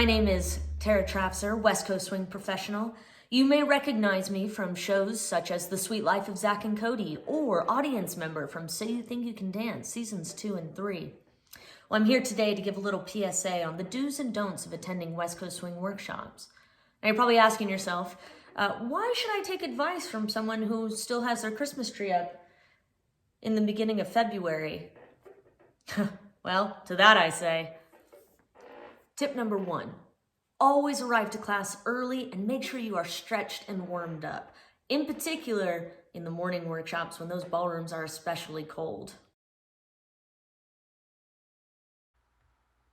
My name is Trafzer, West Coast Swing professional. You may recognize me from shows such as The Sweet Life of Zach and Cody or audience member from So You Think You Can Dance, seasons 2 and 3. Well, I'm here today to give a little PSA on the do's and don'ts of attending West Coast Swing workshops. Now you're probably asking yourself, why should I take advice from someone who still has their Christmas tree up in the beginning of February? Well, to that I say, tip number 1, always arrive to class early and make sure you are stretched and warmed up. In particular, in the morning workshops when those ballrooms are especially cold.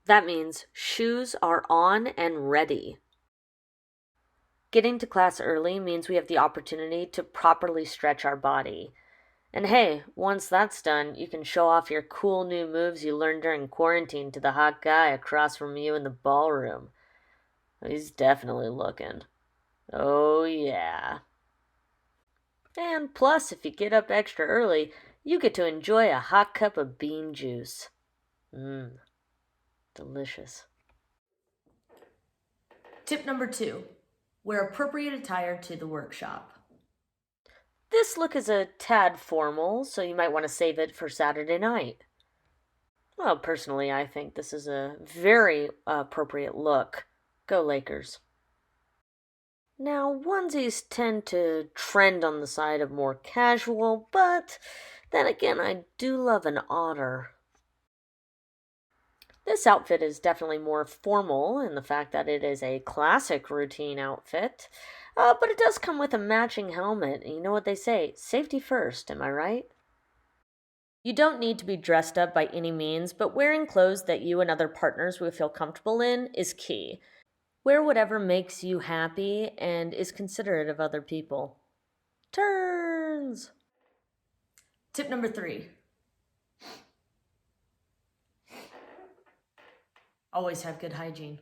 That means shoes are on and ready. Getting to class early means we have the opportunity to properly stretch our body. And hey, once that's done, you can show off your cool new moves you learned during quarantine to the hot guy across from you in the ballroom. He's definitely looking. Oh yeah. And plus, if you get up extra early, you get to enjoy a hot cup of bean juice. Delicious. Tip number 2, wear appropriate attire to the workshop. This look is a tad formal, so you might want to save it for Saturday night. Well, personally, I think this is a very appropriate look. Go Lakers. Now, onesies tend to trend on the side of more casual, but then again, I do love an otter. This outfit is definitely more formal in the fact that it is a classic routine outfit, but it does come with a matching helmet. You know what they say, safety first, am I right? You don't need to be dressed up by any means, but wearing clothes that you and other partners will feel comfortable in is key. Wear whatever makes you happy and is considerate of other people. Turns! Tip number 3. Always have good hygiene.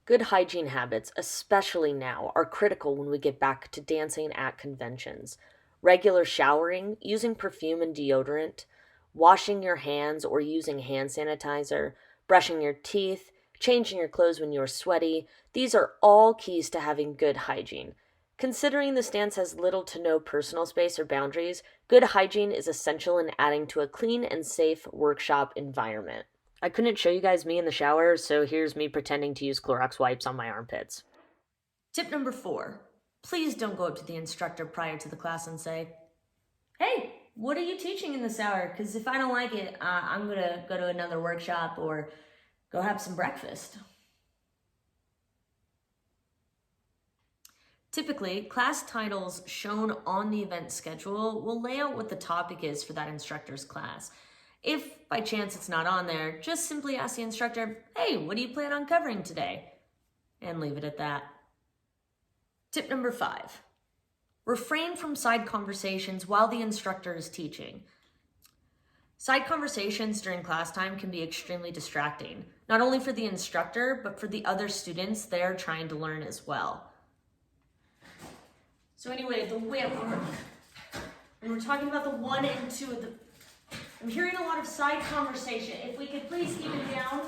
Good hygiene habits, especially now, are critical when we get back to dancing at conventions. Regular showering, using perfume and deodorant, washing your hands or using hand sanitizer, brushing your teeth, changing your clothes when you're sweaty, these are all keys to having good hygiene. Considering this dance has little to no personal space or boundaries, good hygiene is essential in adding to a clean and safe workshop environment. I couldn't show you guys me in the shower, so here's me pretending to use Clorox wipes on my armpits. Tip number 4, please don't go up to the instructor prior to the class and say, "Hey, what are you teaching in this hour? Because if I don't like it, I'm going to go to another workshop or go have some breakfast." Typically, class titles shown on the event schedule will lay out what the topic is for that instructor's class. If by chance it's not on there, just simply ask the instructor, "Hey, what do you plan on covering today?" And leave it at that. Tip number 5, refrain from side conversations while the instructor is teaching. Side conversations during class time can be extremely distracting, not only for the instructor, but for the other students they're trying to learn as well. So anyway, the way and we're talking about the 1 and 2 of the, I'm hearing a lot of side conversation. If we could please keep it down.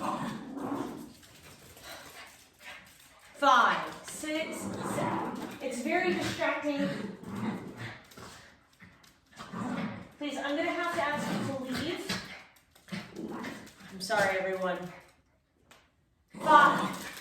5, 6, 7. It's very distracting. Please, I'm going to have to ask you to leave. I'm sorry, everyone. 5.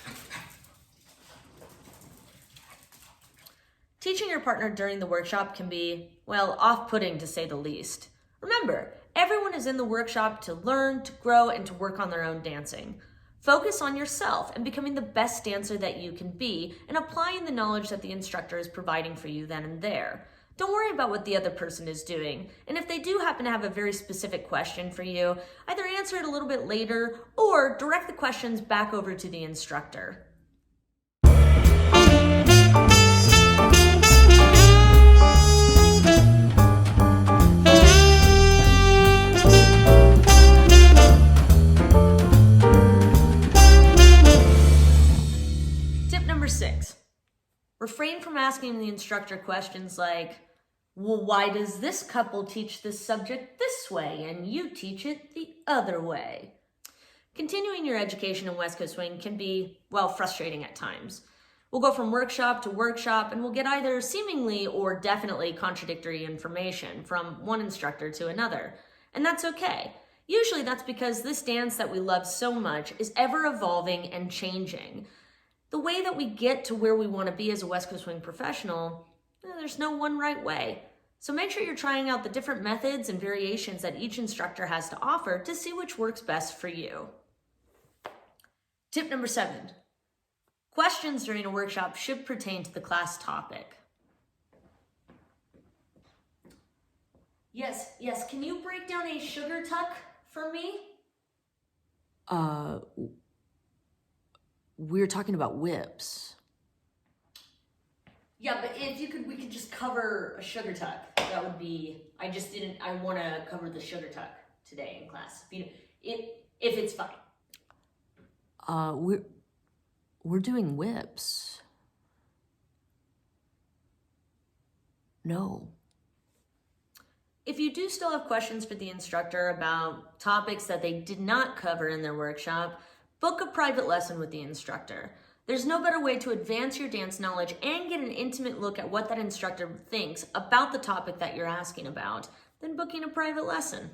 Teaching your partner during the workshop can be, well, off-putting to say the least. Remember, everyone is in the workshop to learn, to grow, and to work on their own dancing. Focus on yourself and becoming the best dancer that you can be and applying the knowledge that the instructor is providing for you then and there. Don't worry about what the other person is doing. And if they do happen to have a very specific question for you, either answer it a little bit later or direct the questions back over to the instructor. Number 6, refrain from asking the instructor questions like, "Well, why does this couple teach this subject this way and you teach it the other way?" Continuing your education in West Coast Swing can be, well, frustrating at times. We'll go from workshop to workshop and we'll get either seemingly or definitely contradictory information from one instructor to another. And that's okay. Usually that's because this dance that we love so much is ever evolving and changing. The way that we get to where we want to be as a West Coast Swing professional, there's no one right way. So make sure you're trying out the different methods and variations that each instructor has to offer to see which works best for you. Tip number 7. Questions during a workshop should pertain to the class topic. Yes, can you break down a sugar tuck for me? We're talking about whips. Yeah, but if you could, we could just cover a sugar tuck. That would be, I want to cover the sugar tuck today in class. If it's fine. We're doing whips. No. If you do still have questions for the instructor about topics that they did not cover in their workshop, book a private lesson with the instructor. There's no better way to advance your dance knowledge and get an intimate look at what that instructor thinks about the topic that you're asking about than booking a private lesson.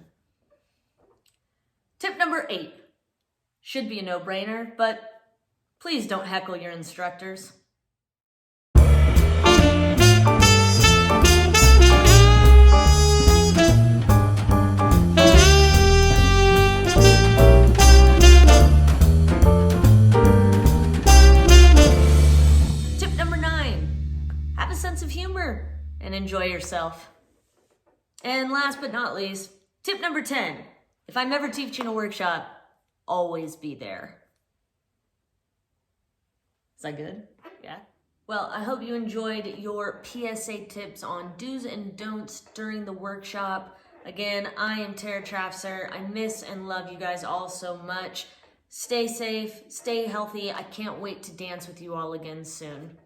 Tip number 8. Should be a no-brainer, but please don't heckle your instructors. Tip number 9. Have a sense of humor and enjoy yourself. And last but not least, tip number 10. If I'm ever teaching a workshop, always be there. Is that good? Yeah? Well, I hope you enjoyed your PSA tips on do's and don'ts during the workshop. Again, I am Trafzer. I miss and love you guys all so much. Stay safe, stay healthy. I can't wait to dance with you all again soon.